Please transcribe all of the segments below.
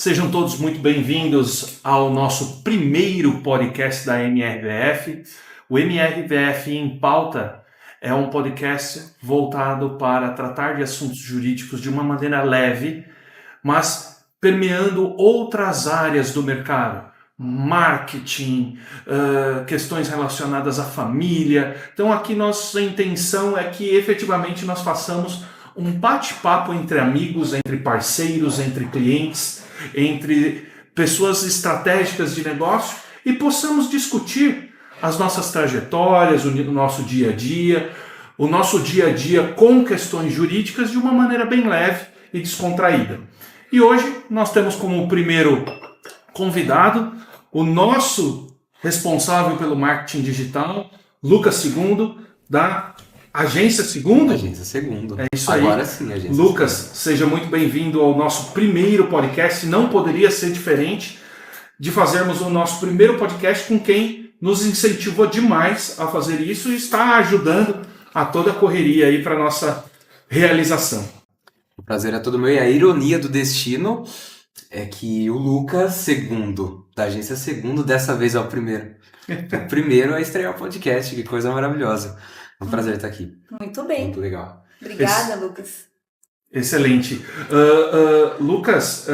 Sejam todos muito bem-vindos ao nosso primeiro podcast da MRVF. O MRVF em Pauta é um podcast voltado para tratar de assuntos jurídicos de uma maneira leve, mas permeando outras áreas do mercado. Marketing, questões relacionadas à família. Então aqui nossa intenção é que efetivamente nós façamos um bate-papo entre amigos, entre parceiros, entre clientes, entre pessoas estratégicas de negócio e possamos discutir as nossas trajetórias, o nosso dia a dia com questões jurídicas de uma maneira bem leve e descontraída. E hoje nós temos como primeiro convidado o nosso responsável pelo marketing digital, Lucas Segundo, da Agência Segundo? Agência Segundo. É isso aí. Agora sim, Agência Lucas, Segundo. seja muito bem-vindo ao nosso primeiro podcast. Não poderia ser diferente de fazermos o nosso primeiro podcast com quem nos incentivou demais a fazer isso e está ajudando a toda a correria aí para nossa realização. O prazer é todo meu e a ironia do destino é que o Lucas Segundo, da Agência Segundo, dessa vez é o primeiro. O primeiro a estrear o podcast, que coisa maravilhosa. É um prazer estar aqui. Muito bem. Muito legal. Obrigada, Lucas. Excelente. Lucas,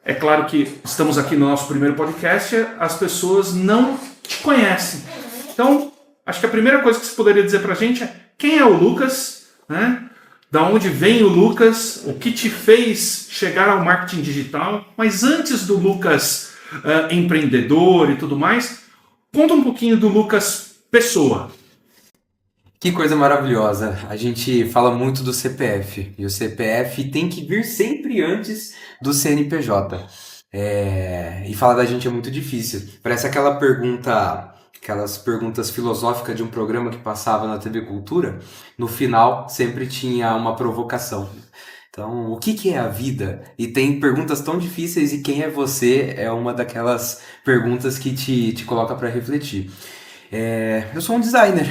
é claro que estamos aqui no nosso primeiro podcast, as pessoas não te conhecem. Então, acho que a primeira coisa que você poderia dizer pra gente é quem é o Lucas, né? Da onde vem o Lucas, o que te fez chegar ao marketing digital, mas antes do Lucas empreendedor e tudo mais, conta um pouquinho do Lucas pessoa. Que coisa maravilhosa. A gente fala muito do CPF. E o CPF tem que vir sempre antes do CNPJ. E falar da gente é muito difícil. Parece aquelas perguntas filosóficas de um programa que passava na TV Cultura. No final, sempre tinha uma provocação. Então, o que é a vida? E tem perguntas tão difíceis e quem é você é uma daquelas perguntas que te coloca para refletir. Eu sou um designer.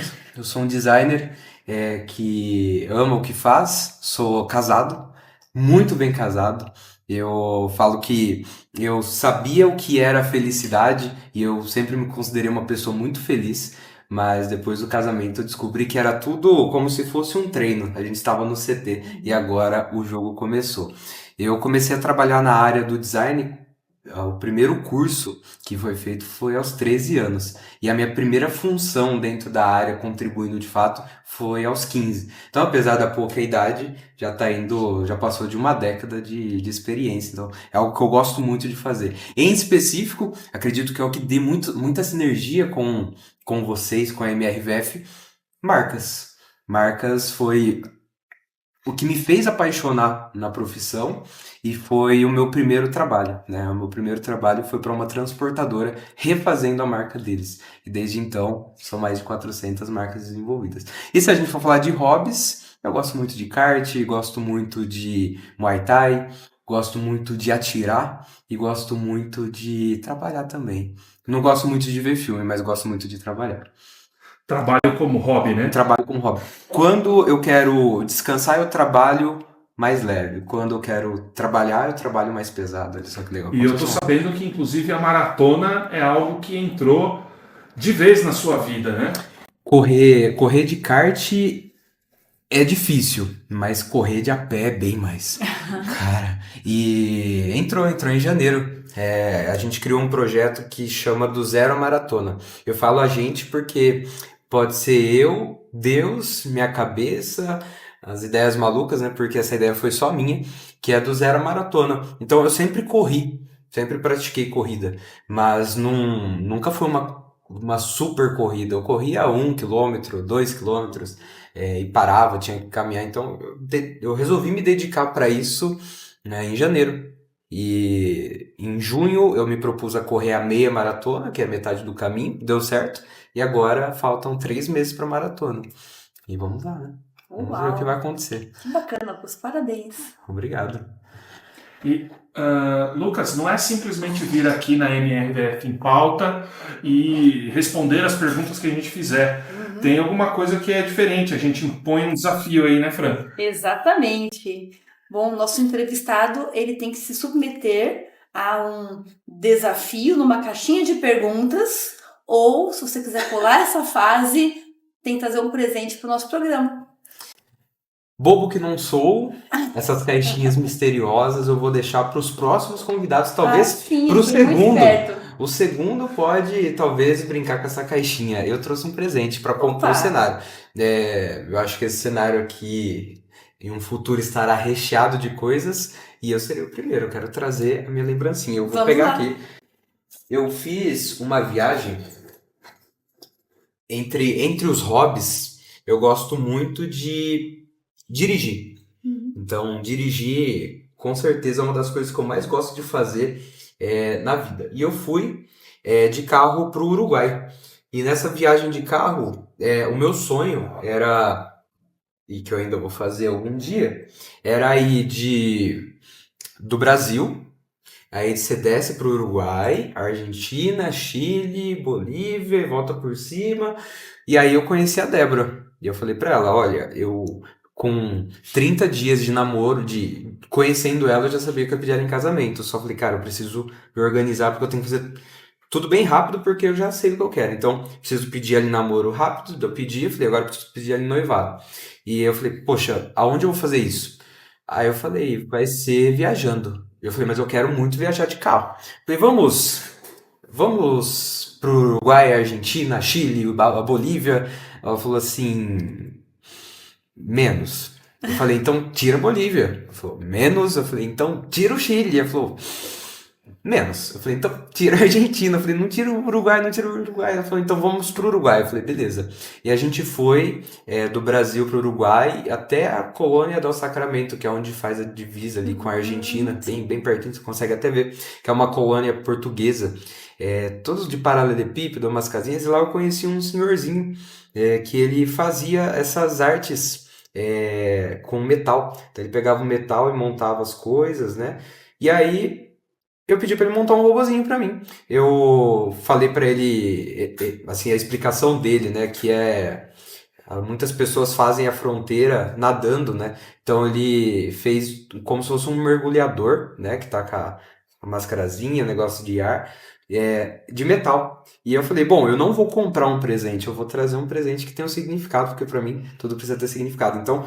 Que ama o que faz, sou casado, muito bem casado. Eu falo que eu sabia o que era felicidade e eu sempre me considerei uma pessoa muito feliz, mas depois do casamento eu descobri que era tudo como se fosse um treino. A gente estava no CT e agora o jogo começou. Eu comecei a trabalhar na área do design. O primeiro curso que foi feito foi aos 13 anos. E a minha primeira função dentro da área, contribuindo de fato, foi aos 15. Então, apesar da pouca idade, já passou de uma década de experiência. Então, é algo que eu gosto muito de fazer. Em específico, acredito que é o que dê muita sinergia com vocês, com a MRVF, marcas. Marcas foi o que me fez apaixonar na profissão e foi o meu primeiro trabalho, né? O meu primeiro trabalho foi para uma transportadora refazendo a marca deles. E desde então, são mais de 400 marcas desenvolvidas. E se a gente for falar de hobbies, eu gosto muito de kart, gosto muito de Muay Thai, gosto muito de atirar e gosto muito de trabalhar também. Não gosto muito de ver filme, mas gosto muito de trabalhar. Trabalho como hobby, né? Trabalho como hobby. Quando eu quero descansar, eu trabalho mais leve. Quando eu quero trabalhar, eu trabalho mais pesado. Olha só que legal. E eu tô sabendo que, inclusive, a maratona é algo que entrou de vez na sua vida, né? Correr de kart é difícil, mas correr de a pé é bem mais. Cara, e entrou em janeiro. A gente criou um projeto que chama do Zero à Maratona. Eu falo a gente porque pode ser eu, Deus, minha cabeça, as ideias malucas, né? Porque essa ideia foi só minha, que é do Zero à Maratona. Então eu sempre corri, sempre pratiquei corrida, mas nunca foi uma super corrida. Eu corria 1 quilômetro, 2 quilômetros e parava, tinha que caminhar. Então eu resolvi me dedicar para isso, né, em janeiro. E em junho eu me propus a correr a meia maratona, que é metade do caminho, deu certo. E agora faltam 3 meses para maratona. E vamos lá, né? Vamos ver o que vai acontecer. Que bacana, Lucas. Parabéns. Obrigado. E, Lucas, não é simplesmente vir aqui na MRVF em Pauta e responder as perguntas que a gente fizer. Tem alguma coisa que é diferente. A gente impõe um desafio aí, né, Fran? Exatamente. Bom, nosso entrevistado, ele tem que se submeter a um desafio numa caixinha de perguntas, ou, se você quiser pular essa fase, tem que trazer um presente para o nosso programa. Bobo que não sou, essas caixinhas misteriosas eu vou deixar para os próximos convidados, talvez para o segundo. O segundo pode, talvez, brincar com essa caixinha. Eu trouxe um presente para compor o cenário. Eu acho que esse cenário aqui, em um futuro, estará recheado de coisas e eu serei o primeiro. Eu quero trazer a minha lembrancinha. Eu vou pegar aqui. Eu fiz uma viagem entre os hobbies. Eu gosto muito de dirigir. Então, dirigir, com certeza, é uma das coisas que eu mais gosto de fazer na vida. E eu fui de carro para o Uruguai. E nessa viagem de carro, o meu sonho era, e que eu ainda vou fazer algum dia, era ir do Brasil, aí você desce para o Uruguai, Argentina, Chile, Bolívia, e volta por cima. E aí eu conheci a Débora. E eu falei para ela, olha, eu com 30 dias de namoro, conhecendo ela, eu já sabia que eu ia pedir ela em casamento. Eu só falei, cara, eu preciso me organizar porque eu tenho que fazer tudo bem rápido porque eu já sei o que eu quero. Então, preciso pedir ela em namoro rápido. Eu pedi, eu falei, agora eu preciso pedir ela em noivado. E eu falei, poxa, aonde eu vou fazer isso? Aí eu falei, vai ser viajando. Eu falei, mas eu quero muito viajar de carro. Eu falei, vamos pro Uruguai, Argentina, Chile, a Bolívia. Ela falou assim, menos. Eu falei, então tira a Bolívia. Ela falou, menos. Eu falei, então tira o Chile. Ela falou, menos. Eu falei, então tira a Argentina. Eu falei, não tira o Uruguai, não tira o Uruguai. Ela falou, então vamos pro Uruguai. Eu falei, beleza. E a gente foi do Brasil pro Uruguai até a Colônia del Sacramento, que é onde faz a divisa ali com a Argentina, bem pertinho, você consegue até ver, que é uma colônia portuguesa, todos de paralelepípedo, umas casinhas, e lá eu conheci um senhorzinho que ele fazia essas artes com metal. Então ele pegava o metal e montava as coisas, né? E aí eu pedi para ele montar um robozinho para mim. Eu falei para ele, assim, a explicação dele, né, que muitas pessoas fazem a fronteira nadando, né? Então ele fez como se fosse um mergulhador, né, que tá com a mascarazinha, negócio de ar, de metal. E eu falei, bom, eu não vou comprar um presente, eu vou trazer um presente que tenha um significado, porque para mim tudo precisa ter significado. Então,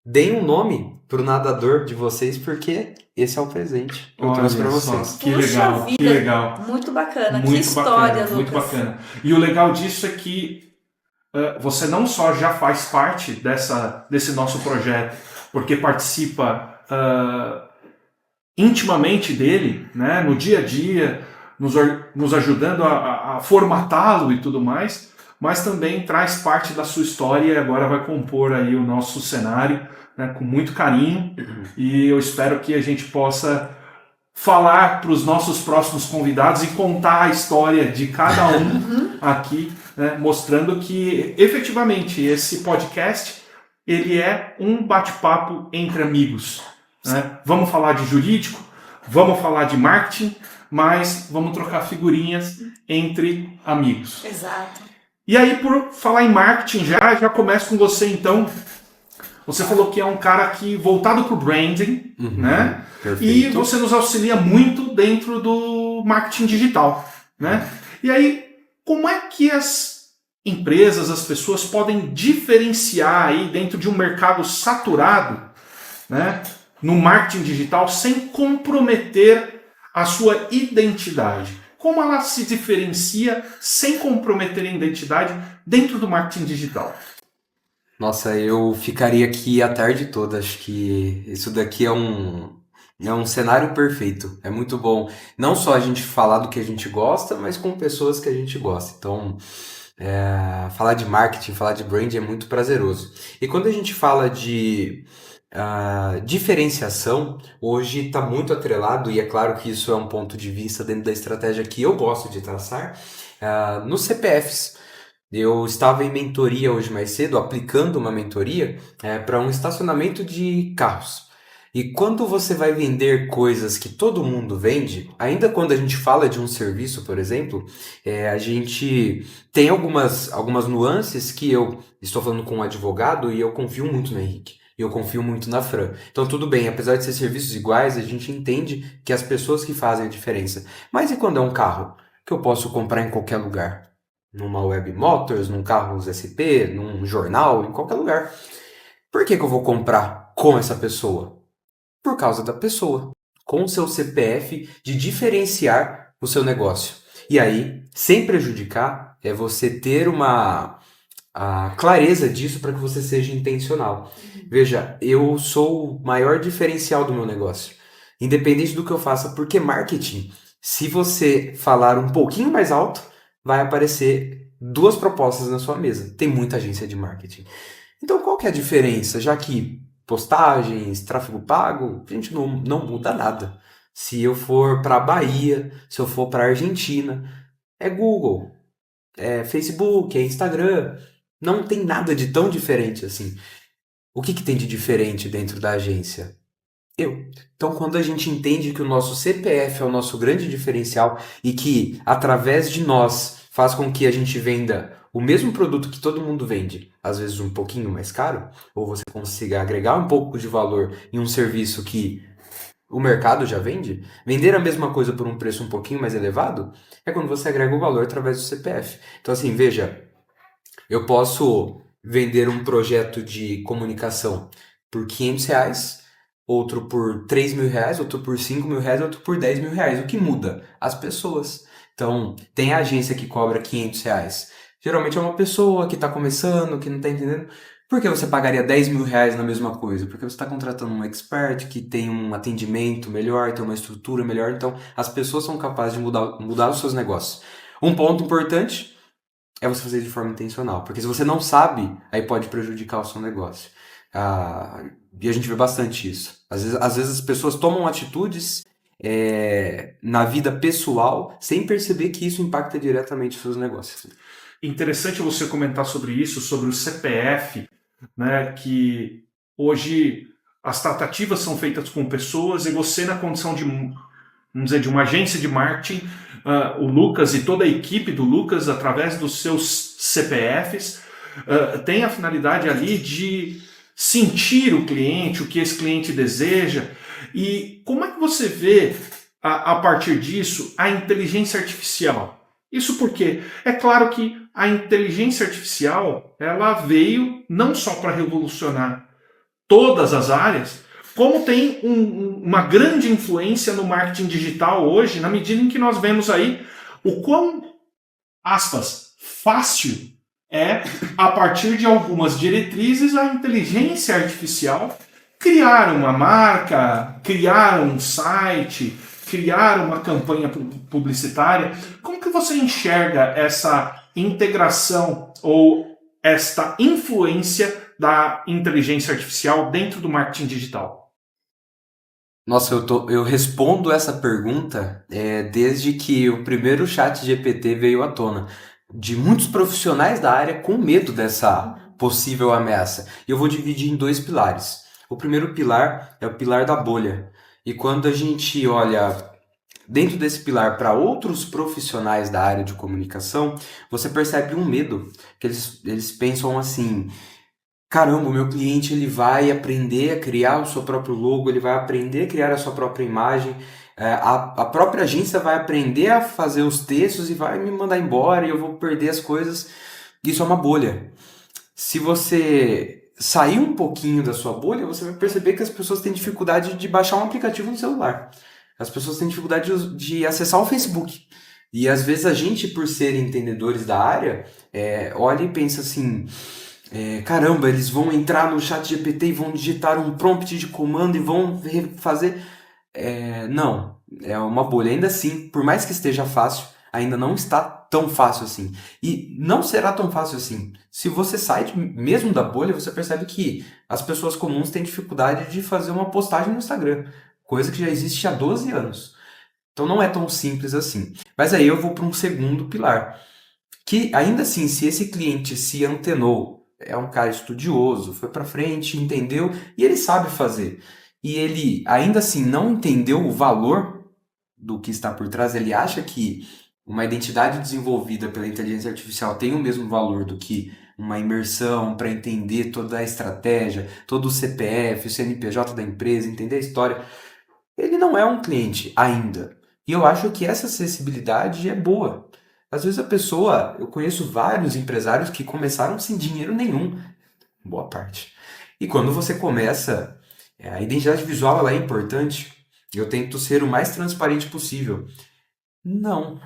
deem um nome pro nadador de vocês, porque esse é o presente que eu trouxe para vocês. Que legal, vida, que legal. Muito bacana, muito que história, bacana, Lucas. Muito bacana. E o legal disso é que você não só já faz parte desse nosso projeto, porque participa intimamente dele, né, no dia a dia, nos ajudando a formatá-lo e tudo mais, mas também traz parte da sua história e agora vai compor aí o nosso cenário, né, com muito carinho, e eu espero que a gente possa falar para os nossos próximos convidados e contar a história de cada um aqui, né, mostrando que efetivamente esse podcast ele é um bate-papo entre amigos, né? Vamos falar de jurídico, vamos falar de marketing, mas vamos trocar figurinhas entre amigos. Exato. E aí, por falar em marketing, já começo com você então. Você falou que é um cara que voltado para o branding, né? Perfeito. E você nos auxilia muito dentro do marketing digital, né? E aí, como é que as empresas, as pessoas podem diferenciar aí dentro de um mercado saturado, né, no marketing digital sem comprometer a sua identidade? Como ela se diferencia sem comprometer a identidade dentro do marketing digital? Nossa, eu ficaria aqui a tarde toda. Acho que isso daqui é um cenário perfeito. É muito bom. Não só a gente falar do que a gente gosta, mas com pessoas que a gente gosta. Então, falar de marketing, falar de brand é muito prazeroso. E quando a gente fala de diferenciação, hoje está muito atrelado, e é claro que isso é um ponto de vista dentro da estratégia que eu gosto de traçar, nos CPFs. Eu estava em mentoria hoje mais cedo, aplicando uma mentoria para um estacionamento de carros. E quando você vai vender coisas que todo mundo vende, ainda quando a gente fala de um serviço, por exemplo, a gente tem algumas nuances que eu estou falando com um advogado e eu confio muito no Henrique. E eu confio muito na Fran. Então, tudo bem, apesar de ser serviços iguais, a gente entende que as pessoas que fazem a diferença. Mas e quando é um carro que eu posso comprar em qualquer lugar? Numa Web Motors, num Carros SP, num jornal, em qualquer lugar. Por que que eu vou comprar com essa pessoa? Por causa da pessoa, com o seu CPF de diferenciar o seu negócio. E aí, sem prejudicar, é você ter a clareza disso para que você seja intencional. Veja, eu sou o maior diferencial do meu negócio, independente do que eu faça, porque marketing, se você falar um pouquinho mais alto, vai aparecer duas propostas na sua mesa. Tem muita agência de marketing. Então, qual que é a diferença? Já que postagens, tráfego pago, a gente não muda nada. Se eu for para a Bahia, se eu for para a Argentina, é Google, é Facebook, é Instagram. Não tem nada de tão diferente assim. O que que tem de diferente dentro da agência? Eu. Então, quando a gente entende que o nosso CPF é o nosso grande diferencial e que, através de nós, faz com que a gente venda o mesmo produto que todo mundo vende, às vezes um pouquinho mais caro, ou você consiga agregar um pouco de valor em um serviço que o mercado já vende, vender a mesma coisa por um preço um pouquinho mais elevado, é quando você agrega o valor através do CPF. Então, assim, veja, eu posso vender um projeto de comunicação por R$ 500, outro por R$ 3.000, outro por R$ 5.000, outro por R$ 10.000. O que muda? As pessoas. Então, tem a agência que cobra R$ 500. Geralmente é uma pessoa que está começando, que não está entendendo. Por que você pagaria R$ 10.000 na mesma coisa? Porque você está contratando um expert que tem um atendimento melhor, tem uma estrutura melhor. Então, as pessoas são capazes de mudar os seus negócios. Um ponto importante é você fazer de forma intencional. Porque se você não sabe, aí pode prejudicar o seu negócio. E a gente vê bastante isso. Às vezes as pessoas tomam atitudes na vida pessoal sem perceber que isso impacta diretamente os seus negócios. Interessante você comentar sobre isso, sobre o CPF, né, que hoje as tratativas são feitas com pessoas e você na condição de, vamos dizer, de uma agência de marketing, o Lucas e toda a equipe do Lucas, através dos seus CPFs, tem a finalidade ali de sentir o cliente, o que esse cliente deseja. E como é que você vê, a partir disso, a inteligência artificial? Isso porque é claro que a inteligência artificial ela veio não só para revolucionar todas as áreas, como tem uma grande influência no marketing digital hoje, na medida em que nós vemos aí o quão, aspas, fácil é, a partir de algumas diretrizes, a inteligência artificial criar uma marca, criar um site, criar uma campanha publicitária. Como que você enxerga essa integração ou esta influência da inteligência artificial dentro do marketing digital? Nossa, eu respondo essa pergunta desde que o primeiro chat GPT veio à tona. De muitos profissionais da área com medo dessa possível ameaça. E eu vou dividir em dois pilares. O primeiro pilar é o pilar da bolha. E quando a gente olha dentro desse pilar para outros profissionais da área de comunicação, você percebe um medo, que eles pensam assim: caramba, o meu cliente ele vai aprender a criar o seu próprio logo, ele vai aprender a criar a sua própria imagem, a própria agência vai aprender a fazer os textos e vai me mandar embora e eu vou perder as coisas. Isso é uma bolha. Se você sair um pouquinho da sua bolha, você vai perceber que as pessoas têm dificuldade de baixar um aplicativo no celular. As pessoas têm dificuldade de acessar o Facebook. E às vezes a gente, por ser entendedores da área, olha e pensa assim: caramba, eles vão entrar no chat GPT e vão digitar um prompt de comando e vão fazer... não, é uma bolha. Ainda assim, por mais que esteja fácil, ainda não está tão fácil assim. E não será tão fácil assim. Se você sai mesmo da bolha, você percebe que as pessoas comuns têm dificuldade de fazer uma postagem no Instagram, coisa que já existe há 12 anos. Então não é tão simples assim. Mas aí eu vou para um segundo pilar, que ainda assim, se esse cliente se antenou, é um cara estudioso, foi para frente, entendeu, e ele sabe fazer, e ele ainda assim não entendeu o valor do que está por trás, ele acha que uma identidade desenvolvida pela inteligência artificial tem o mesmo valor do que uma imersão para entender toda a estratégia, todo o CPF, o CNPJ da empresa, entender a história, ele não é um cliente ainda. E eu acho que essa acessibilidade é boa. Às vezes eu conheço vários empresários que começaram sem dinheiro nenhum, boa parte. E quando você começa, a identidade visual ela é importante. Eu tento ser o mais transparente possível. Não.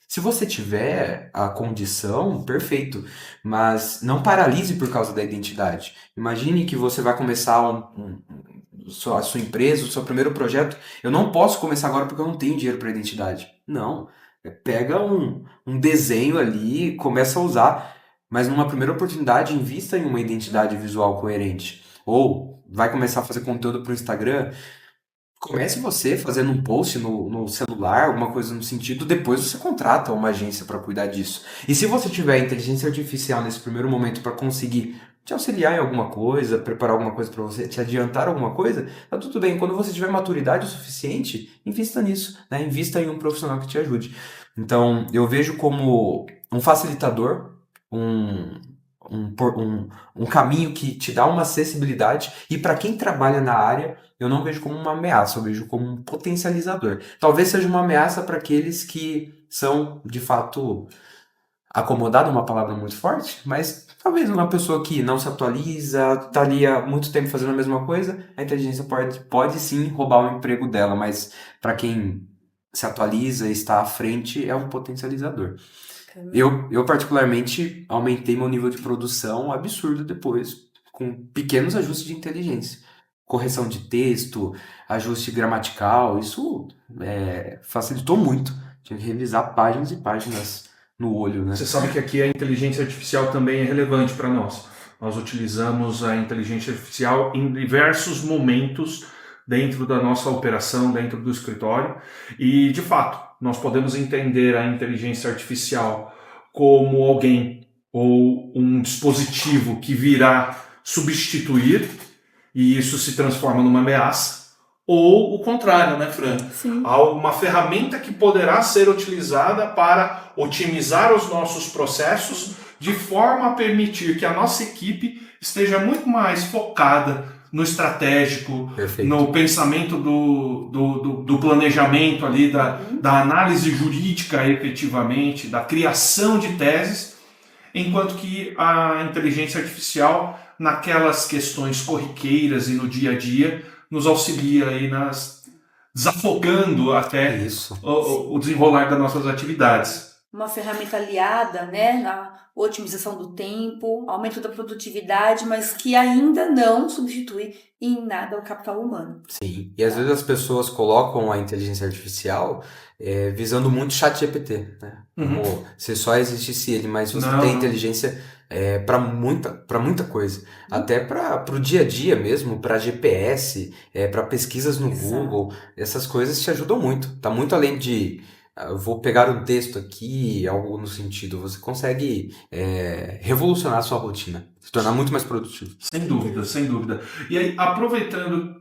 Se você tiver a condição, perfeito. Mas não paralise por causa da identidade. Imagine que você vai começar a sua empresa, o seu primeiro projeto. Eu não posso começar agora porque eu não tenho dinheiro para identidade. Não. Pega um desenho ali, começa a usar. Mas numa primeira oportunidade, invista em uma identidade visual coerente. Ou vai começar a fazer conteúdo para o Instagram. Comece você fazendo um post no celular, alguma coisa no sentido, depois você contrata uma agência para cuidar disso. E se você tiver inteligência artificial nesse primeiro momento para conseguir te auxiliar em alguma coisa, preparar alguma coisa para você, te adiantar alguma coisa, tá tudo bem. Quando você tiver maturidade o suficiente, invista nisso, né? Invista em um profissional que te ajude. Então, eu vejo como um facilitador, um, um caminho que te dá uma acessibilidade, e para quem trabalha na área, eu não vejo como uma ameaça, eu vejo como um potencializador. Talvez seja uma ameaça para aqueles que são, de fato, acomodados, uma palavra muito forte, mas talvez uma pessoa que não se atualiza, está ali há muito tempo fazendo a mesma coisa, a inteligência pode sim roubar o emprego dela, mas para quem se atualiza e está à frente, é um potencializador. Eu particularmente aumentei meu nível de produção absurdo depois, com pequenos ajustes de inteligência. Correção de texto, ajuste gramatical, isso facilitou muito. Tinha que revisar páginas e páginas no olho, né? Você sabe que aqui a inteligência artificial também é relevante para nós. Nós utilizamos a inteligência artificial em diversos momentos dentro da nossa operação, dentro do escritório. E, de fato, nós podemos entender a inteligência artificial como alguém ou um dispositivo que virá substituir, e isso se transforma numa ameaça, ou o contrário, né, Fran? Sim. Há uma ferramenta que poderá ser utilizada para otimizar os nossos processos de forma a permitir que a nossa equipe esteja muito mais focada no estratégico, Perfeito. no pensamento do planejamento ali, da análise jurídica efetivamente, da criação de teses, enquanto que a inteligência artificial, naquelas questões corriqueiras e no dia a dia, nos auxilia aí desafogando até o desenrolar das nossas atividades. Uma ferramenta aliada, né, na otimização do tempo, aumento da produtividade, mas que ainda não substitui em nada o capital humano. Sim, e às vezes as pessoas colocam a inteligência artificial visando muito ChatGPT, né? Como se só existisse ele, mas você tem inteligência para muita coisa. Até para o dia a dia mesmo, para GPS, para pesquisas no Google, essas coisas te ajudam muito. Tá muito além de eu vou pegar um texto aqui, algo no sentido. Você consegue revolucionar a sua rotina, se tornar muito mais produtivo. Sem dúvida, sem dúvida. E aí, aproveitando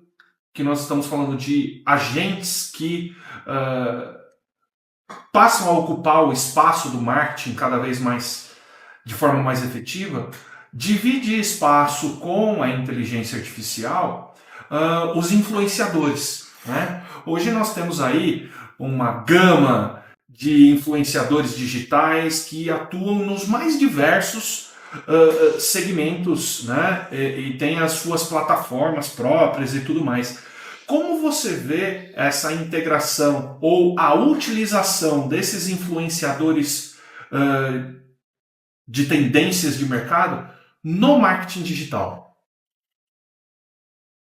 que nós estamos falando de agentes que passam a ocupar o espaço do marketing cada vez mais de forma mais efetiva, divide espaço com a inteligência artificial os influenciadores, né? Hoje nós temos aí uma gama de influenciadores digitais que atuam nos mais diversos segmentos, né? E tem as suas plataformas próprias e tudo mais. Como você vê essa integração ou a utilização desses influenciadores de tendências de mercado no marketing digital?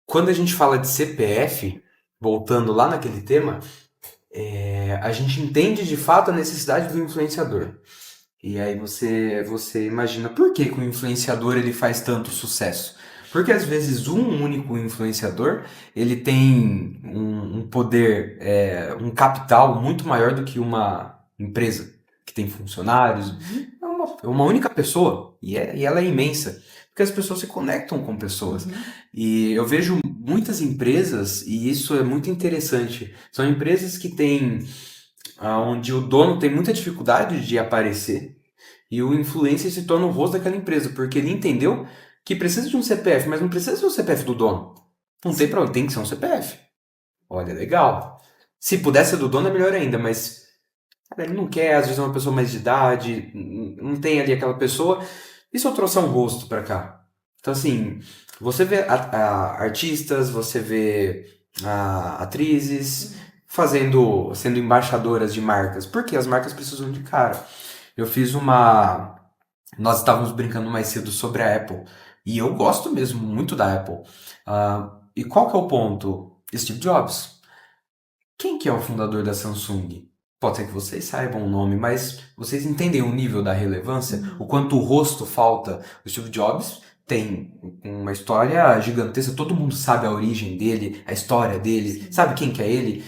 Quando a gente fala de CPF, voltando lá naquele tema, a gente entende de fato a necessidade do influenciador. E aí você imagina por que o influenciador ele faz tanto sucesso. Porque às vezes um único influenciador ele tem um poder, um capital muito maior do que uma empresa que tem funcionários. É uma única pessoa e ela é imensa. Porque as pessoas se conectam com pessoas. E eu vejo muitas empresas, e isso é muito interessante, são empresas que têm, onde o dono tem muita dificuldade de aparecer, E o influencer se torna o rosto daquela empresa, porque ele entendeu que precisa de um CPF, mas não precisa ser o CPF do dono. Não tem problema, tem que ser um CPF. Olha, legal. Se pudesse ser do dono é melhor ainda, mas cara, ele não quer, às vezes é uma pessoa mais de idade, não tem ali aquela pessoa. E se eu trouxer um rosto pra cá? Então, assim, você vê artistas, você vê atrizes sendo embaixadoras de marcas, porque as marcas precisam de cara. Eu fiz Nós estávamos brincando mais cedo sobre a Apple, e eu gosto mesmo muito da Apple. E qual que é o ponto? Steve Jobs. Quem que é o fundador da Samsung? Pode ser que vocês saibam o nome, mas vocês entendem o nível da relevância? O quanto o rosto falta? O Steve Jobs tem uma história gigantesca, todo mundo sabe a origem dele, a história dele, sabe quem que é ele?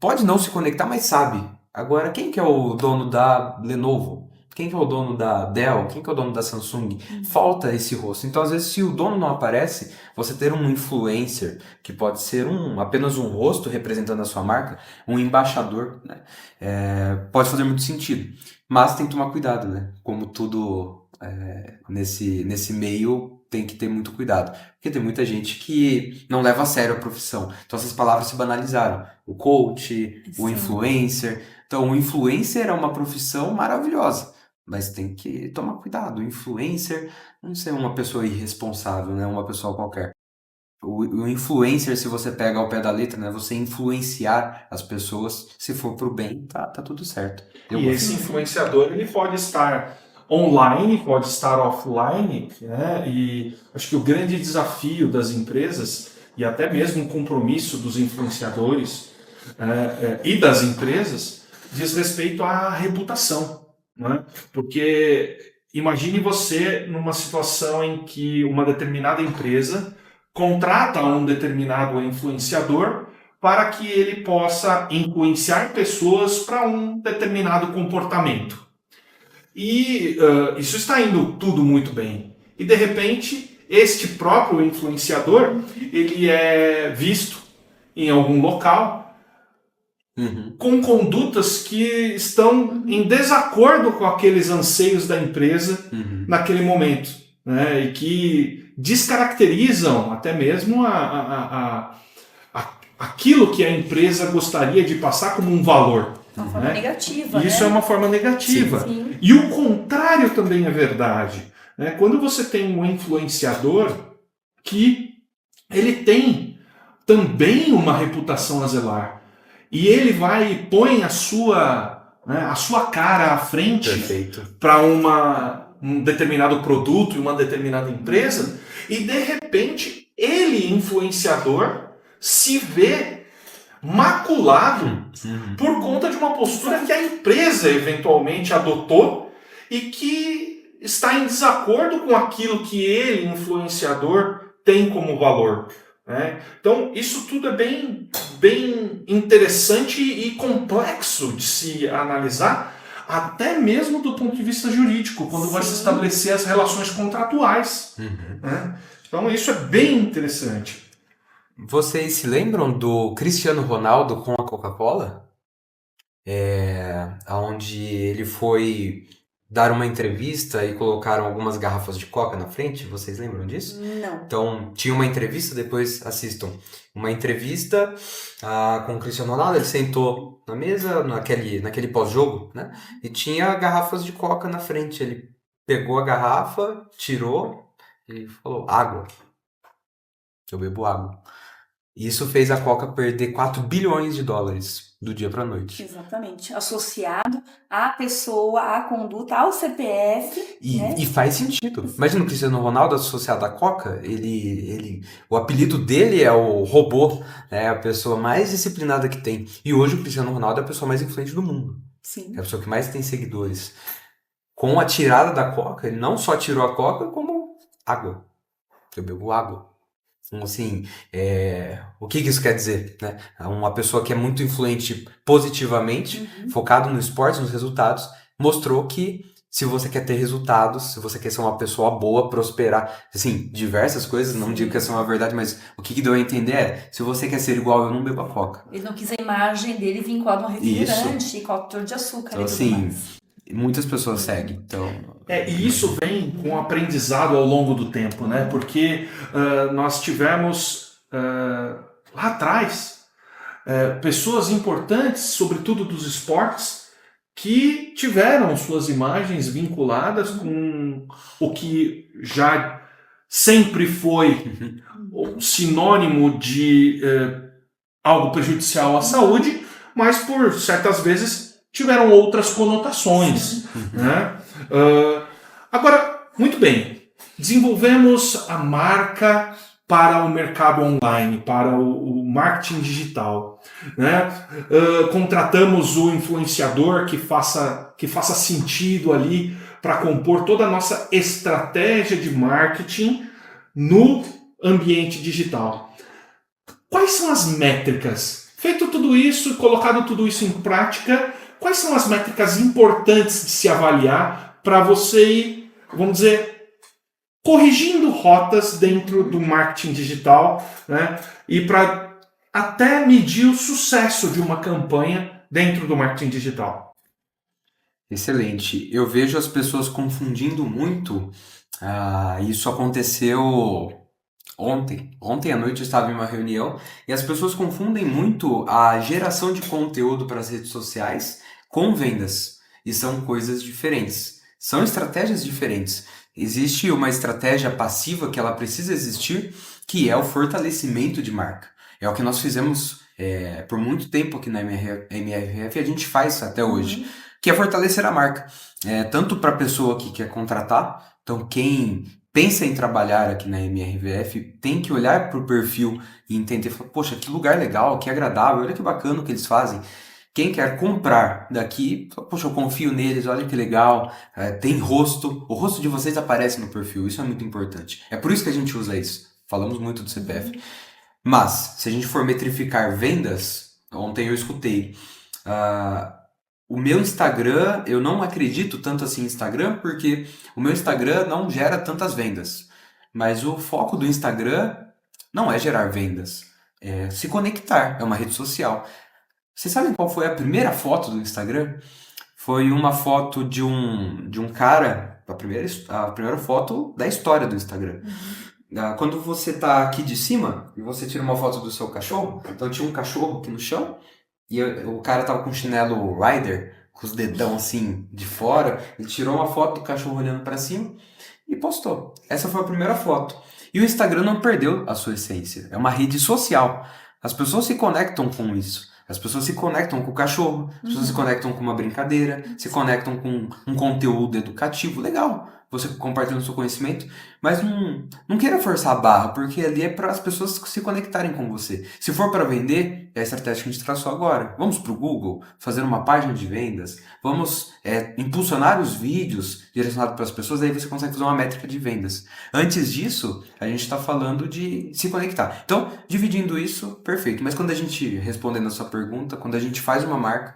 Pode não se conectar, mas sabe. Agora, quem que é o dono da Lenovo? Quem que é o dono da Dell? Quem que é o dono da Samsung? Falta esse rosto. Então, às vezes, se o dono não aparece, você ter um influencer, que pode ser apenas um rosto representando a sua marca, um embaixador, né? Pode fazer muito sentido. Mas tem que tomar cuidado, né? Como tudo nesse meio, tem que ter muito cuidado. Porque tem muita gente que não leva a sério a profissão. Então, essas palavras se banalizaram. O coach, o influencer. Então, o influencer é uma profissão maravilhosa. Mas tem que tomar cuidado. O influencer não ser uma pessoa irresponsável, né? Uma pessoa qualquer. O influencer, se você pega ao pé da letra, né? Você influenciar as pessoas, se for pro bem, tá tudo certo. E esse influenciador, ele pode estar online, pode estar offline, né? E acho que o grande desafio das empresas, e até mesmo o compromisso dos influenciadores e das empresas, diz respeito à reputação. Né? Porque imagine você numa situação em que uma determinada empresa contrata um determinado influenciador para que ele possa influenciar pessoas para um determinado comportamento. E isso está indo tudo muito bem. E de repente, este próprio influenciador, ele é visto em algum local com condutas que estão em desacordo com aqueles anseios da empresa naquele momento, né? E que descaracterizam até mesmo aquilo que a empresa gostaria de passar como um valor. Uma forma negativa, Isso é uma forma negativa. Sim. E o contrário também é verdade. Né? Quando você tem um influenciador que ele tem também uma reputação a zelar, e ele vai e põe a sua cara à frente para um determinado produto e uma determinada empresa, e de repente ele, influenciador, se vê maculado por conta de uma postura que a empresa eventualmente adotou e que está em desacordo com aquilo que ele, influenciador, tem como valor. Né? Então, isso tudo é bem interessante e complexo de se analisar, até mesmo do ponto de vista jurídico, quando vai se estabelecer as relações contratuais. Né? Então, isso é bem interessante. Vocês se lembram do Cristiano Ronaldo com a Coca-Cola? Onde ele foi dar uma entrevista e colocaram algumas garrafas de Coca na frente. Vocês lembram disso? Não. Então, tinha uma entrevista, depois assistam. Uma entrevista com o Cristiano Ronaldo, ele sentou na mesa, naquele pós-jogo, né? E tinha garrafas de Coca na frente. Ele pegou a garrafa, tirou e falou, água. Eu bebo água. Isso fez a Coca perder 4 bilhões de dólares do dia para a noite. Exatamente. Associado à pessoa, à conduta, ao CPF. E faz sentido. Imagina o Cristiano Ronaldo associado à Coca, o apelido dele é o robô, é a pessoa mais disciplinada que tem. E hoje o Cristiano Ronaldo é a pessoa mais influente do mundo. Sim. É a pessoa que mais tem seguidores. Com a tirada da Coca, ele não só tirou a Coca, como água. Eu bebo água. Então, assim, o que isso quer dizer? Né? Uma pessoa que é muito influente positivamente, focado no esporte, nos resultados, mostrou que se você quer ter resultados, se você quer ser uma pessoa boa, prosperar, assim, diversas coisas, não digo que essa é uma verdade, mas o que deu a entender é, se você quer ser igual eu, não beba Coca. Ele não quis a imagem dele vinculada a um refrigerante e com autor de açúcar. Então, assim, muitas pessoas seguem. Então, E isso vem com o aprendizado ao longo do tempo, né? Porque nós tivemos lá atrás pessoas importantes, sobretudo dos esportes, que tiveram suas imagens vinculadas com o que já sempre foi sinônimo de algo prejudicial à saúde, mas por certas vezes tiveram outras conotações, né? Agora, muito bem, desenvolvemos a marca para o mercado online, para o marketing digital, né? Contratamos o influenciador que faça sentido ali para compor toda a nossa estratégia de marketing no ambiente digital. Quais são as métricas? Feito tudo isso, colocado tudo isso em prática, quais são as métricas importantes de se avaliar para você ir, vamos dizer, corrigindo rotas dentro do marketing digital, né? E para até medir o sucesso de uma campanha dentro do marketing digital? excelente. Eu vejo as pessoas confundindo muito. Isso aconteceu ontem. Ontem à noite eu estava em uma reunião e as pessoas confundem muito a geração de conteúdo para as redes sociais com vendas. E são coisas diferentes. São estratégias diferentes. Existe uma estratégia passiva que ela precisa existir, que é o fortalecimento de marca. É o que nós fizemos por muito tempo aqui na MRF e a gente faz até hoje, que é fortalecer a marca. Tanto para a pessoa que quer contratar, então quem pensa em trabalhar aqui na MRVF tem que olhar para o perfil e entender, poxa, que lugar legal, que agradável, olha que bacana o que eles fazem. Quem quer comprar daqui, poxa, eu confio neles, olha que legal, tem rosto, o rosto de vocês aparece no perfil, isso é muito importante. É por isso que a gente usa isso, falamos muito do CPF. Mas, se a gente for metrificar vendas, ontem eu escutei, o meu Instagram, eu não acredito tanto assim em Instagram, porque o meu Instagram não gera tantas vendas. Mas o foco do Instagram não é gerar vendas, é se conectar, é uma rede social. Vocês sabem qual foi a primeira foto do Instagram? Foi uma foto de um cara, a primeira foto da história do Instagram. Quando você tá aqui de cima e você tira uma foto do seu cachorro, então tinha um cachorro aqui no chão e o cara tava com um chinelo Rider, com os dedão assim de fora, ele tirou uma foto do cachorro olhando para cima e postou. Essa foi a primeira foto. E o Instagram não perdeu a sua essência, é uma rede social. As pessoas se conectam com isso. As pessoas se conectam com o cachorro, as pessoas se conectam com uma brincadeira, se conectam com um conteúdo educativo. Legal, você compartilhando seu conhecimento, mas não queira forçar a barra, porque ali é para as pessoas se conectarem com você. Se for para vender, é a estratégia que a gente traçou agora. Vamos para o Google, fazer uma página de vendas, vamos impulsionar os vídeos direcionados para as pessoas, aí você consegue fazer uma métrica de vendas. Antes disso, a gente está falando de se conectar. Então, dividindo isso, perfeito. Mas quando a gente, respondendo a sua pergunta, quando a gente faz uma marca,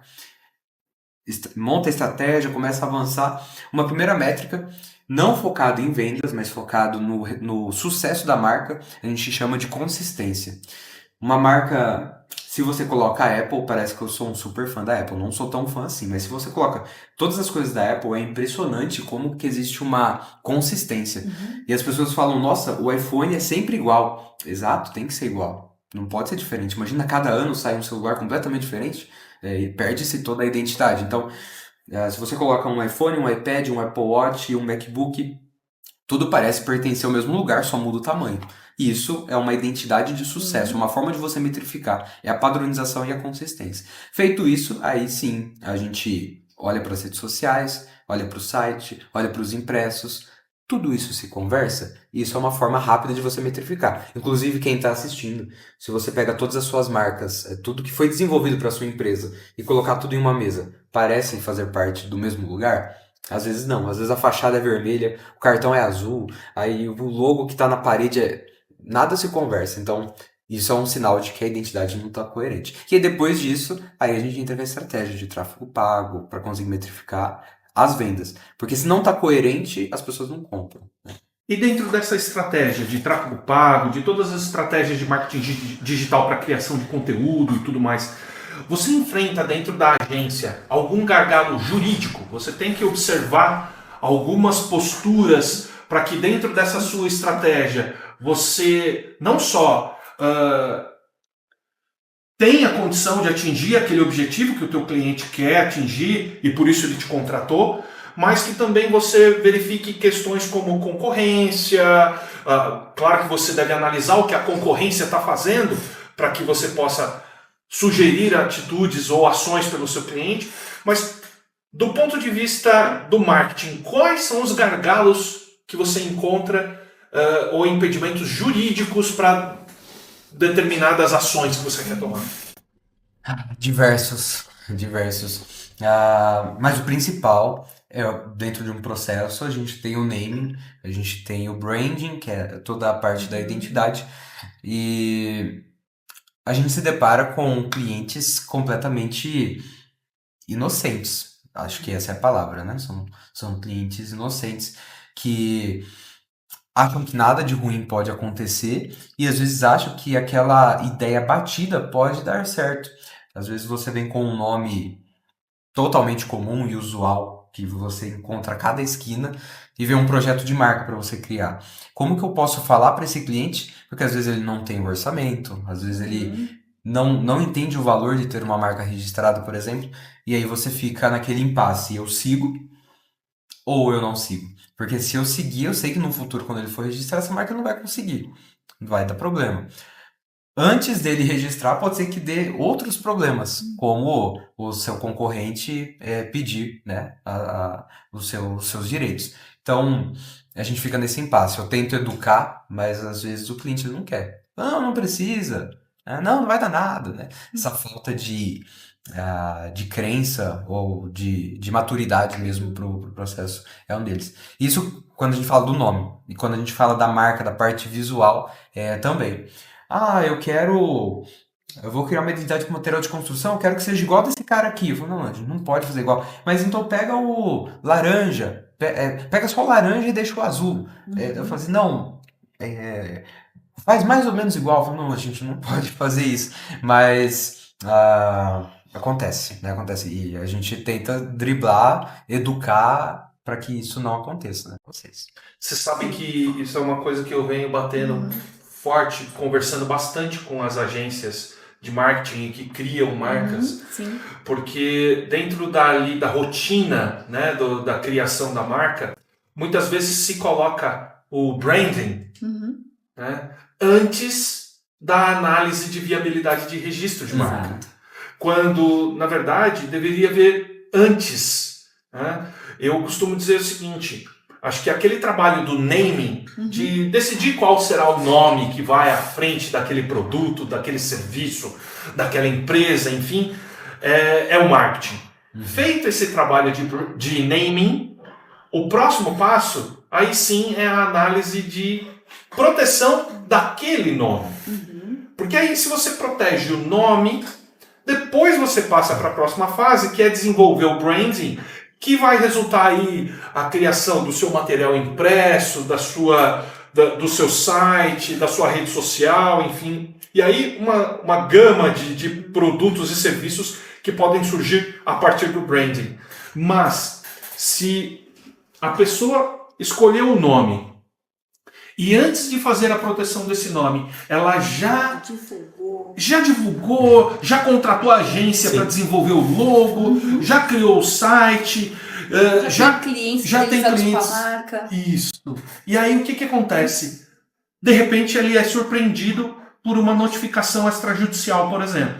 monta a estratégia, começa a avançar, uma primeira métrica, não focado em vendas, mas focado no sucesso da marca, a gente chama de consistência. Uma marca, se você coloca a Apple, parece que eu sou um super fã da Apple, não sou tão fã assim, mas se você coloca todas as coisas da Apple, é impressionante como que existe uma consistência. E as pessoas falam, nossa, o iPhone é sempre igual. Exato, tem que ser igual. Não pode ser diferente. Imagina, cada ano sai um celular completamente diferente, e perde-se toda a identidade. Então, se você coloca um iPhone, um iPad, um Apple Watch, um MacBook, tudo parece pertencer ao mesmo lugar, só muda o tamanho. Isso é uma identidade de sucesso, uma forma de você metrificar. É a padronização e a consistência. Feito isso, aí sim, a gente olha para as redes sociais, olha para o site, olha para os impressos. Tudo isso se conversa e isso é uma forma rápida de você metrificar. Inclusive, quem está assistindo, se você pega todas as suas marcas, tudo que foi desenvolvido para a sua empresa e colocar tudo em uma mesa, parecem fazer parte do mesmo lugar? Às vezes não. Às vezes a fachada é vermelha, o cartão é azul, aí o logo que está na parede nada se conversa. Então, isso é um sinal de que a identidade não está coerente. E aí, depois disso, aí a gente entra com a estratégia de tráfego pago para conseguir metrificar as vendas. Porque se não está coerente, as pessoas não compram, né? E dentro dessa estratégia de tráfego pago, de todas as estratégias de marketing digital para criação de conteúdo e tudo mais, você enfrenta dentro da agência algum gargalo jurídico? Você tem que observar algumas posturas para que dentro dessa sua estratégia você não só tenha condição de atingir aquele objetivo que o teu cliente quer atingir e por isso ele te contratou, mas que também você verifique questões como concorrência. Claro que você deve analisar o que a concorrência está fazendo para que você possa sugerir atitudes ou ações pelo seu cliente, mas do ponto de vista do marketing, quais são os gargalos que você encontra ou impedimentos jurídicos para determinadas ações que você quer tomar? Diversos. Mas o principal é, dentro de um processo, a gente tem o naming, a gente tem o branding, que é toda a parte da identidade, e a gente se depara com clientes completamente inocentes. Acho que essa é a palavra, né? São clientes inocentes que acham que nada de ruim pode acontecer e às vezes acham que aquela ideia batida pode dar certo. Às vezes você vem com um nome totalmente comum e usual que você encontra a cada esquina e vê um projeto de marca para você criar. Como que eu posso falar para esse cliente? Porque às vezes ele não tem orçamento, às vezes ele não entende o valor de ter uma marca registrada, por exemplo, e aí você fica naquele impasse. Eu sigo ou eu não sigo? Porque se eu seguir, eu sei que no futuro, quando ele for registrar essa marca, ele não vai conseguir. Vai dar problema. Antes dele registrar, pode ser que dê outros problemas, como o seu concorrente pedir, né, os seus direitos. Então, a gente fica nesse impasse. Eu tento educar, mas às vezes o cliente não quer. Não precisa. Não vai dar nada, né? Essa falta de crença ou de maturidade mesmo para o processo é um deles. Isso quando a gente fala do nome. E quando a gente fala da marca, da parte visual, também. Eu vou criar uma identidade com material de construção, eu quero que seja igual desse cara aqui. Eu falo, não, a gente não pode fazer igual. Mas então pega o laranja, pega só o laranja e deixa o azul. Eu falo assim, não, faz mais ou menos igual. Eu falo, não, a gente não pode fazer isso. Mas acontece, né? Acontece. E a gente tenta driblar, educar para que isso não aconteça, né? Vocês sabem que isso é uma coisa que eu venho batendo forte, conversando bastante com as agências de marketing que criam marcas, porque dentro da rotina, né, da criação da marca, muitas vezes se coloca o branding, né, antes da análise de viabilidade de registro de marca, quando na verdade deveria haver antes, né? Eu costumo dizer o seguinte: acho que aquele trabalho do naming, de decidir qual será o nome que vai à frente daquele produto, daquele serviço, daquela empresa, enfim, é o marketing. Feito esse trabalho de naming, o próximo passo, aí sim, é a análise de proteção daquele nome. Porque aí, se você protege o nome, depois você passa para a próxima fase, que é desenvolver o branding, que vai resultar aí a criação do seu material impresso, do seu site, da sua rede social, enfim. E aí uma gama de produtos e serviços que podem surgir a partir do branding. Mas se a pessoa escolheu o nome e antes de fazer a proteção desse nome, ela já divulgou, já contratou a agência para desenvolver o logo, já criou o site, já tem clientes com a marca. Isso. E aí o que acontece? De repente ele é surpreendido por uma notificação extrajudicial, por exemplo.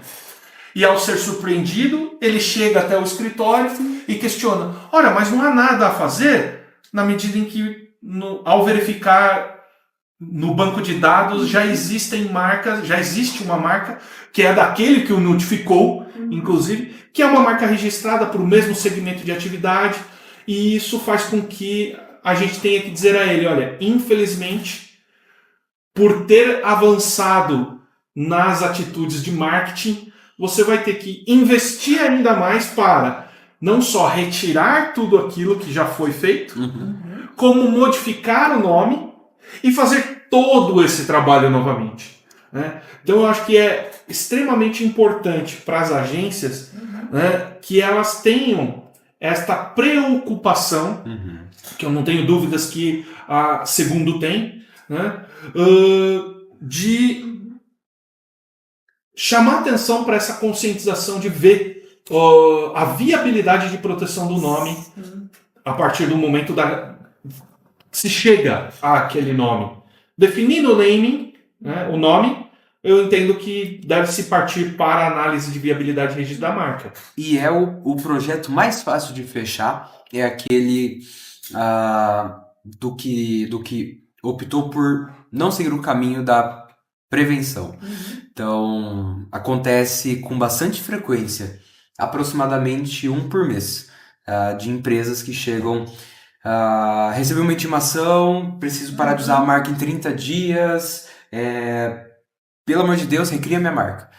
E ao ser surpreendido, ele chega até o escritório e questiona: ora, mas não há nada a fazer? Na medida em que, ao verificar no banco de dados, já existe uma marca que é daquele que o notificou, inclusive, que é uma marca registrada para o mesmo segmento de atividade, e isso faz com que a gente tenha que dizer a ele: olha, infelizmente, por ter avançado nas atitudes de marketing, você vai ter que investir ainda mais para não só retirar tudo aquilo que já foi feito, como modificar o nome e fazer todo esse trabalho novamente. né? Então eu acho que é extremamente importante para as agências, né, que elas tenham esta preocupação, que eu não tenho dúvidas que a Segundo tem, né, de chamar atenção para essa conscientização de ver a viabilidade de proteção do nome a partir do momento que se chega àquele nome. Definindo o naming, né, o nome, eu entendo que deve-se partir para a análise de viabilidade e registro da marca. E é o projeto mais fácil de fechar, é aquele do que optou por não seguir o caminho da prevenção. Então, acontece com bastante frequência, aproximadamente um por mês, de empresas que chegam, recebi uma intimação, preciso parar de usar a marca em 30 dias, pelo amor de Deus, recria minha marca.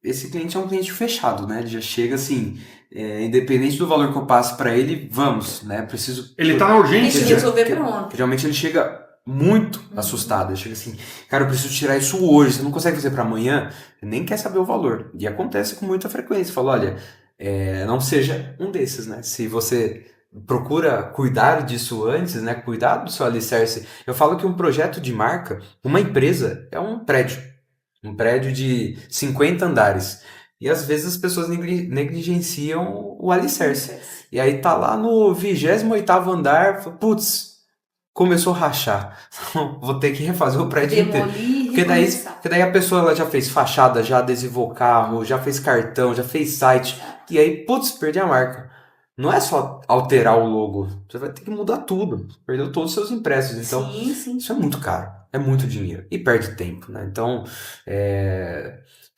Esse cliente é um cliente fechado, né? Ele já chega assim, independente do valor que eu passe para ele, vamos, né? Preciso. Ele tá na urgência. Tem que resolver para ontem. Geralmente ele chega muito assustado. Ele chega assim, cara, eu preciso tirar isso hoje. Você não consegue fazer para amanhã? Ele nem quer saber o valor. E acontece com muita frequência. Fala, olha, não seja um desses, né? Se você procura cuidar disso antes, né? Cuidar do seu alicerce. Eu falo que um projeto de marca, uma empresa, é um prédio. Um prédio de 50 andares. E às vezes as pessoas negligenciam o alicerce. E aí tá lá no 28º andar, putz, começou a rachar. Vou ter que refazer o prédio inteiro. Porque daí a pessoa ela já fez fachada, já adesivou carro, já fez cartão, já fez site. E aí, putz, perdi a marca. Não é só alterar o logo. Você vai ter que mudar tudo. Perdeu todos os seus impressos. Então, sim. Isso é muito caro. É muito dinheiro. E perde tempo, né? Então,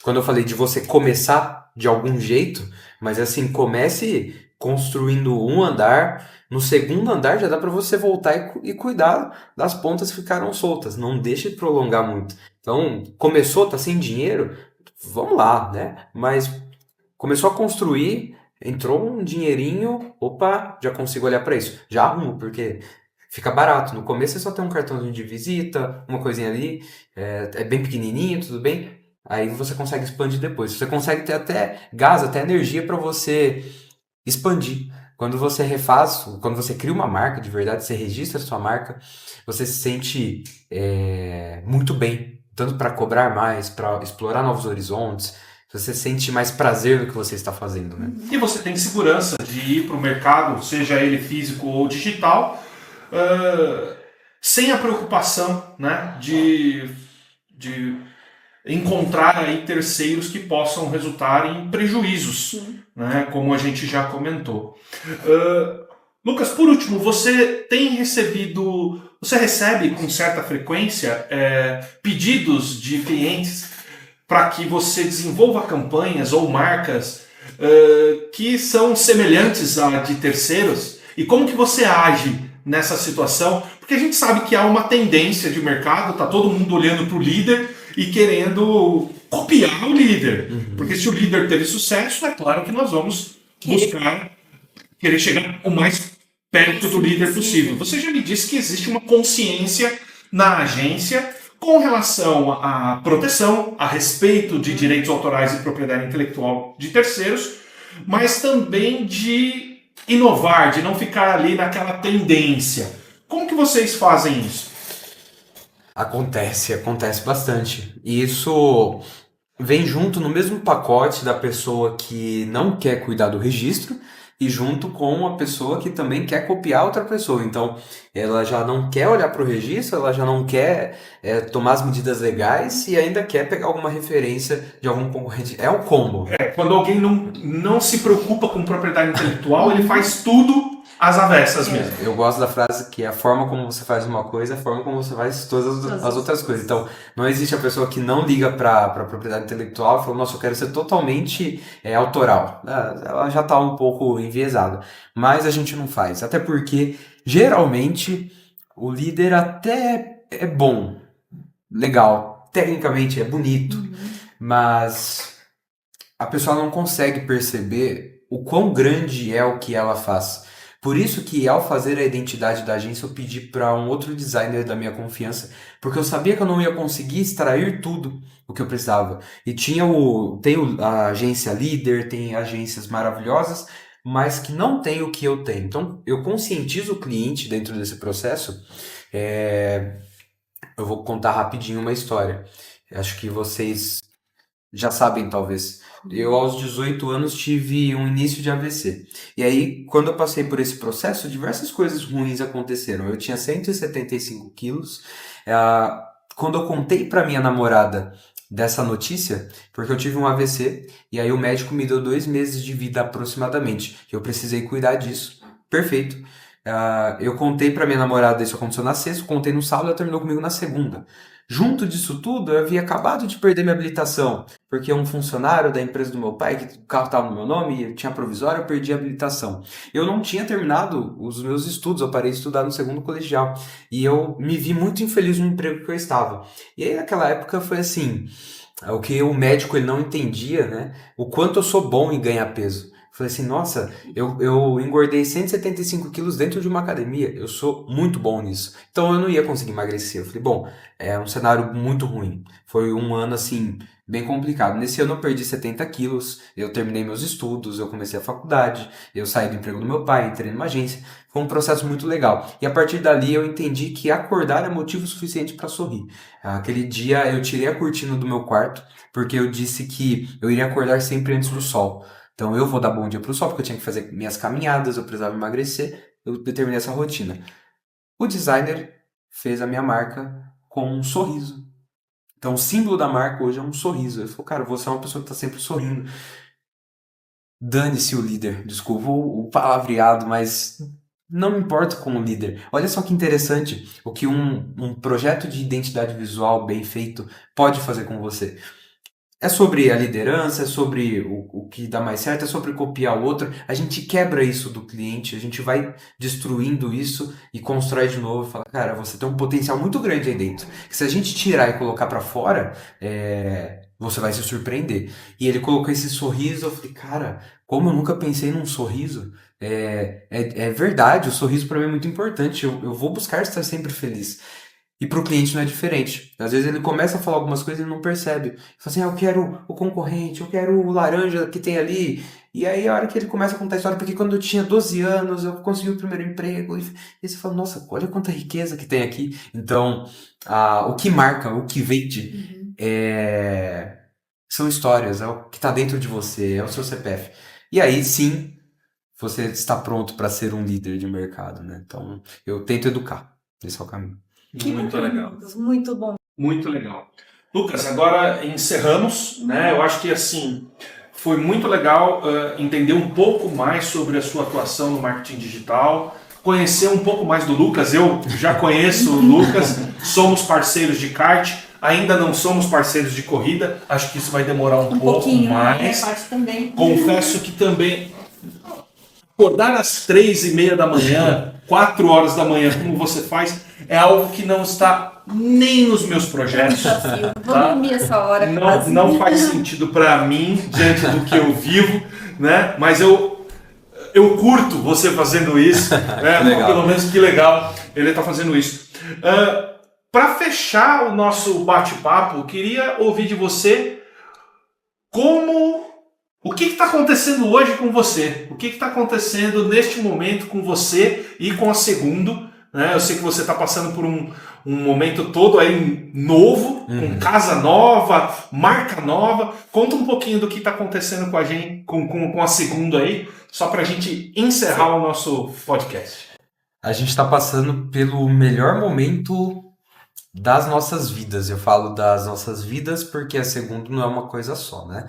quando eu falei de você começar de algum jeito, mas assim, comece construindo um andar. No segundo andar já dá para você voltar e cuidar das pontas que ficaram soltas. Não deixe de prolongar muito. Então, começou, tá sem dinheiro? Vamos lá, né? Mas começou a construir, entrou um dinheirinho, opa, já consigo olhar para isso. Já arrumo, porque fica barato. No começo você só tem um cartãozinho de visita, uma coisinha ali, é bem pequenininho, tudo bem. Aí você consegue expandir depois. Você consegue ter até gás, até energia para você expandir. Quando você refaz, quando você cria uma marca de verdade, você registra a sua marca, você se sente muito bem, tanto para cobrar mais, para explorar novos horizontes. Você sente mais prazer no que você está fazendo, né? E você tem segurança de ir para o mercado, seja ele físico ou digital, sem a preocupação, né, de encontrar aí terceiros que possam resultar em prejuízos, né, como a gente já comentou. Lucas, por último, você recebe com certa frequência pedidos de clientes para que você desenvolva campanhas ou marcas que são semelhantes a de terceiros? E como que você age nessa situação? Porque a gente sabe que há uma tendência de mercado, tá todo mundo olhando para o líder e querendo copiar o líder. Porque se o líder teve sucesso, é claro que nós vamos querer chegar o mais perto do líder possível. Você já me disse que existe uma consciência na agência com relação à proteção, a respeito de direitos autorais e propriedade intelectual de terceiros, mas também de inovar, de não ficar ali naquela tendência. Como que vocês fazem isso? Acontece bastante. E isso vem junto no mesmo pacote da pessoa que não quer cuidar do registro e junto com a pessoa que também quer copiar outra pessoa. Então, ela já não quer olhar para o registro, ela já não quer tomar as medidas legais e ainda quer pegar alguma referência de algum concorrente. É um combo. Quando alguém não se preocupa com propriedade intelectual, ele faz tudo às avessas mesmo. Eu gosto da frase que a forma como você faz uma coisa é a forma como você faz todas as outras coisas. Então, não existe a pessoa que não liga para propriedade intelectual e fala, nossa, eu quero ser totalmente autoral. Ela já está um pouco enviesada. Mas a gente não faz. Até porque, geralmente, o líder até é bom, legal, tecnicamente é bonito, mas a pessoa não consegue perceber o quão grande é o que ela faz. Por isso que ao fazer a identidade da agência eu pedi para um outro designer da minha confiança, porque eu sabia que eu não ia conseguir extrair tudo o que eu precisava. E a agência líder, tem agências maravilhosas, mas que não tem o que eu tenho. Então eu conscientizo o cliente dentro desse processo. Eu vou contar rapidinho uma história. Acho que vocês já sabem, talvez. Eu, aos 18 anos, tive um início de AVC. E aí, quando eu passei por esse processo, diversas coisas ruins aconteceram. Eu tinha 175 quilos. Quando eu contei para minha namorada dessa notícia, porque eu tive um AVC, e aí o médico me deu 2 meses de vida aproximadamente. Eu precisei cuidar disso. Perfeito. Eu contei para minha namorada, isso aconteceu na sexta, contei no sábado, ela terminou comigo na segunda. Junto disso tudo, eu havia acabado de perder minha habilitação, porque um funcionário da empresa do meu pai, que o carro estava no meu nome, e eu tinha provisório, eu perdi a habilitação. Eu não tinha terminado os meus estudos, eu parei de estudar no segundo colegial, e eu me vi muito infeliz no emprego que eu estava. E aí naquela época foi assim, o que o médico ele não entendia, né? O quanto eu sou bom em ganhar peso. Falei assim, nossa, eu engordei 175 quilos dentro de uma academia, eu sou muito bom nisso. Então eu não ia conseguir emagrecer. Eu falei, bom, é um cenário muito ruim. Foi um ano, assim, bem complicado. Nesse ano eu perdi 70 quilos, eu terminei meus estudos, eu comecei a faculdade, eu saí do emprego do meu pai, entrei numa agência. Foi um processo muito legal. E a partir dali eu entendi que acordar é motivo suficiente para sorrir. Aquele dia eu tirei a cortina do meu quarto, porque eu disse que eu iria acordar sempre antes do sol. Então eu vou dar bom dia pro sol, porque eu tinha que fazer minhas caminhadas, eu precisava emagrecer, eu determinei essa rotina. O designer fez a minha marca com um sorriso. Então o símbolo da marca hoje é um sorriso. Ele falou, cara, você é uma pessoa que está sempre sorrindo. Dane-se o líder, desculpa o palavreado, mas não me importo com o líder. Olha só que interessante o que um projeto de identidade visual bem feito pode fazer com você. É sobre a liderança, é sobre o que dá mais certo, é sobre copiar o outro. A gente quebra isso do cliente, a gente vai destruindo isso e constrói de novo. E fala, cara, você tem um potencial muito grande aí dentro. Que se a gente tirar e colocar pra fora, você vai se surpreender. E ele colocou esse sorriso, eu falei, cara, como eu nunca pensei num sorriso. É verdade, o sorriso pra mim é muito importante. Eu vou buscar estar sempre feliz. E para o cliente não é diferente. Às vezes ele começa a falar algumas coisas e ele não percebe. Ele fala assim, eu quero o concorrente, eu quero o laranja que tem ali. E aí a hora que ele começa a contar a história, porque quando eu tinha 12 anos eu consegui o primeiro emprego. E você fala, nossa, olha quanta riqueza que tem aqui. Então, o que marca, o que vende, são histórias, é o que está dentro de você, é o seu CPF. E aí sim, você está pronto para ser um líder de mercado, né? Então, eu tento educar. Esse é o caminho. Muito legal. Muito bom. Muito legal. Lucas, agora encerramos, né? Eu acho que assim foi muito legal entender um pouco mais sobre a sua atuação no marketing digital, conhecer um pouco mais do Lucas. Eu já conheço o Lucas, somos parceiros de kart, ainda não somos parceiros de corrida. Acho que isso vai demorar um pouco mais. Também. Confesso que também acordar às 3:30 da manhã, 4 horas da manhã, como você faz, é algo que não está nem nos meus projetos. Vou dormir essa hora. Não faz sentido para mim, diante do que eu vivo, né? Mas eu curto você fazendo isso, né? Pelo menos que legal ele está fazendo isso. Para fechar o nosso bate-papo, eu queria ouvir de você o que está acontecendo hoje com você? O que está acontecendo neste momento com você e com a Segundo? Né? Eu sei que você está passando por um momento todo aí novo, com casa nova, marca nova. Conta um pouquinho do que está acontecendo com a gente, com a Segundo aí, só para a gente encerrar o nosso podcast. A gente está passando pelo melhor momento das nossas vidas. Eu falo das nossas vidas porque a Segundo não é uma coisa só, né?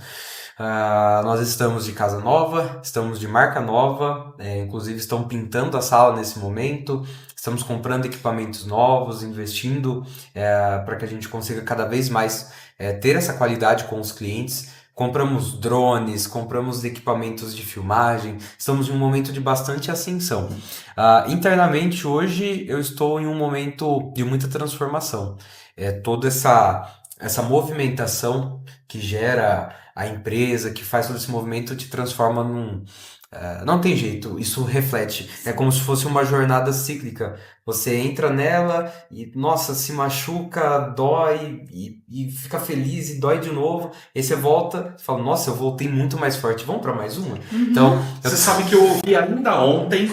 Nós estamos de casa nova, estamos de marca nova, inclusive estão pintando a sala nesse momento, estamos comprando equipamentos novos, investindo para que a gente consiga cada vez mais ter essa qualidade com os clientes. Compramos drones, compramos equipamentos de filmagem, estamos em um momento de bastante ascensão. Internamente hoje eu estou em um momento de muita transformação. Toda essa movimentação que gera a empresa, que faz todo esse movimento, te transforma Não tem jeito, isso reflete. É como se fosse uma jornada cíclica. Você entra nela e, nossa, se machuca, dói e fica feliz e dói de novo. Aí você volta e fala, nossa, eu voltei muito mais forte. Vamos para mais uma? Então, Você sabe que eu ouvi ainda ontem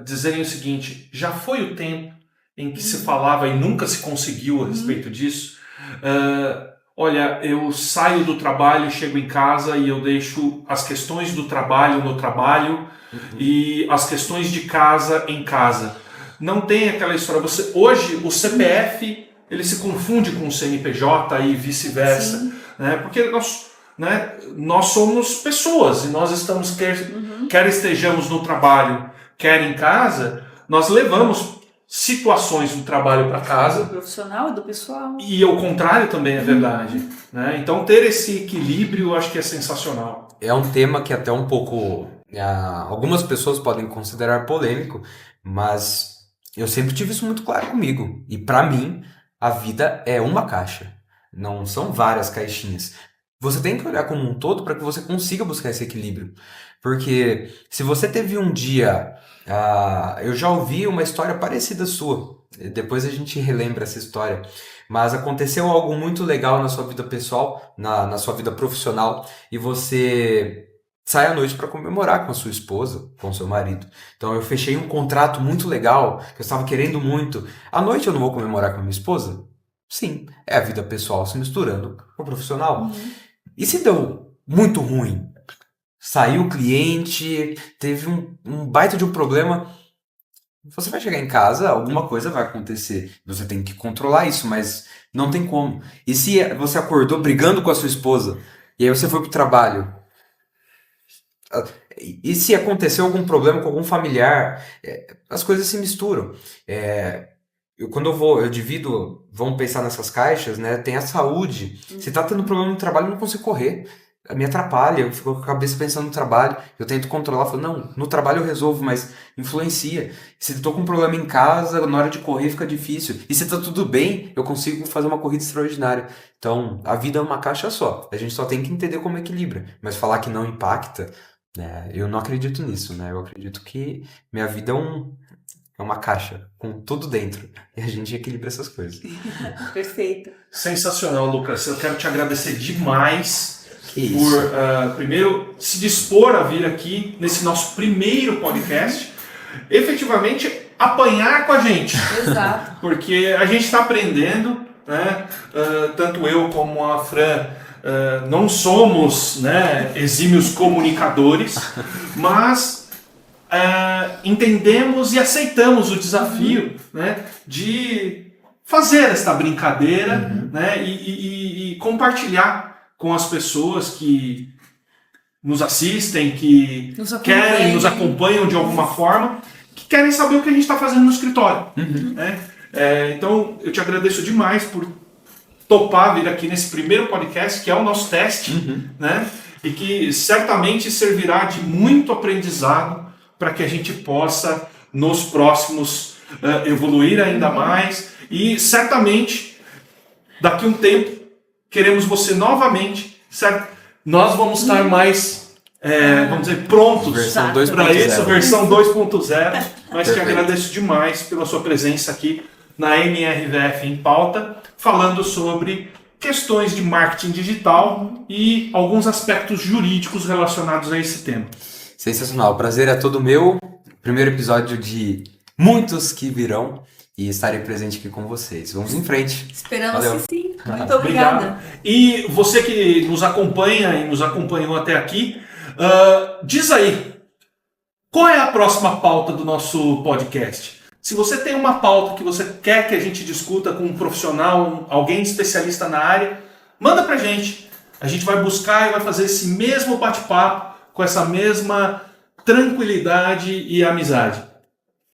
dizerem o seguinte: já foi o tempo em que se falava e nunca se conseguiu a respeito disso. Olha, eu saio do trabalho, chego em casa e eu deixo as questões do trabalho no trabalho e as questões de casa em casa. Não tem aquela história. Hoje o CPF ele se confunde com o CNPJ e vice-versa, né? Porque nós somos pessoas e nós estamos, quer estejamos no trabalho, quer em casa, nós levamos situações do trabalho para casa. Do profissional e do pessoal. E o contrário também é verdade, né? Então ter esse equilíbrio eu acho que é sensacional. é um tema que até um pouco algumas pessoas podem considerar polêmico, mas eu sempre tive isso muito claro comigo. E para mim, a vida é uma caixa, não são várias caixinhas. Você tem que olhar como um todo para que você consiga buscar esse equilíbrio. Porque se você teve um dia. Eu já ouvi uma história parecida sua. Depois a gente relembra essa história. Mas aconteceu algo muito legal na sua vida pessoal, na sua vida profissional, e você sai à noite para comemorar com a sua esposa, com o seu marido. Então eu fechei um contrato muito legal, que eu estava querendo muito. À noite eu não vou comemorar com a minha esposa? Sim, é a vida pessoal se misturando com o profissional. E se deu muito ruim? Saiu o cliente, teve um baita de um problema. Você vai chegar em casa, alguma coisa vai acontecer. Você tem que controlar isso, mas não tem como. E se você acordou brigando com a sua esposa, e aí você foi pro trabalho? E se aconteceu algum problema com algum familiar? As coisas se misturam. Quando eu divido, vamos pensar nessas caixas, né? Tem a saúde. Se tá tendo problema no trabalho, eu não consigo correr. Me atrapalha, eu fico com a cabeça pensando no trabalho, eu tento controlar, falo, não, no trabalho eu resolvo, mas influencia. Se eu tô com um problema em casa, na hora de correr fica difícil. E se tá tudo bem, eu consigo fazer uma corrida extraordinária. Então, a vida é uma caixa só, a gente só tem que entender como equilibra. Mas falar que não impacta, né, eu não acredito nisso, né? Eu acredito que minha vida é uma caixa com tudo dentro. E a gente equilibra essas coisas. Perfeito. Sensacional, Lucas. Eu quero te agradecer demais Que isso. por, primeiro, se dispor a vir aqui nesse nosso primeiro podcast, efetivamente apanhar com a gente. Exato. Porque a gente está aprendendo, né? Tanto eu como a Fran não somos, né, exímios comunicadores, mas entendemos e aceitamos o desafio, né, de fazer esta brincadeira, né, e compartilhar com as pessoas que nos assistem, que nos acompanham de alguma forma, que querem saber o que a gente está fazendo no escritório. Né? Então, eu te agradeço demais por topar vir aqui nesse primeiro podcast, que é o nosso teste, né? E que certamente servirá de muito aprendizado para que a gente possa, nos próximos, evoluir ainda mais. E certamente, daqui a um tempo, queremos você novamente, certo? Nós vamos estar mais, vamos dizer, prontos Versão para 2.0. isso, versão 2.0. Mas te Perfeito. agradeço demais pela sua presença aqui na MRVF em Pauta, falando sobre questões de marketing digital e alguns aspectos jurídicos relacionados a esse tema. Sensacional, o prazer é todo meu. Primeiro episódio de muitos que virão e estarei presente aqui com vocês. Vamos em frente. Esperamos Valeu. que sim. Muito obrigada. E você que nos acompanha e nos acompanhou até aqui, diz aí, qual é a próxima pauta do nosso podcast? Se você tem uma pauta que você quer que a gente discuta com um profissional, alguém especialista na área, manda pra gente. A gente vai buscar e vai fazer esse mesmo bate-papo com essa mesma tranquilidade e amizade.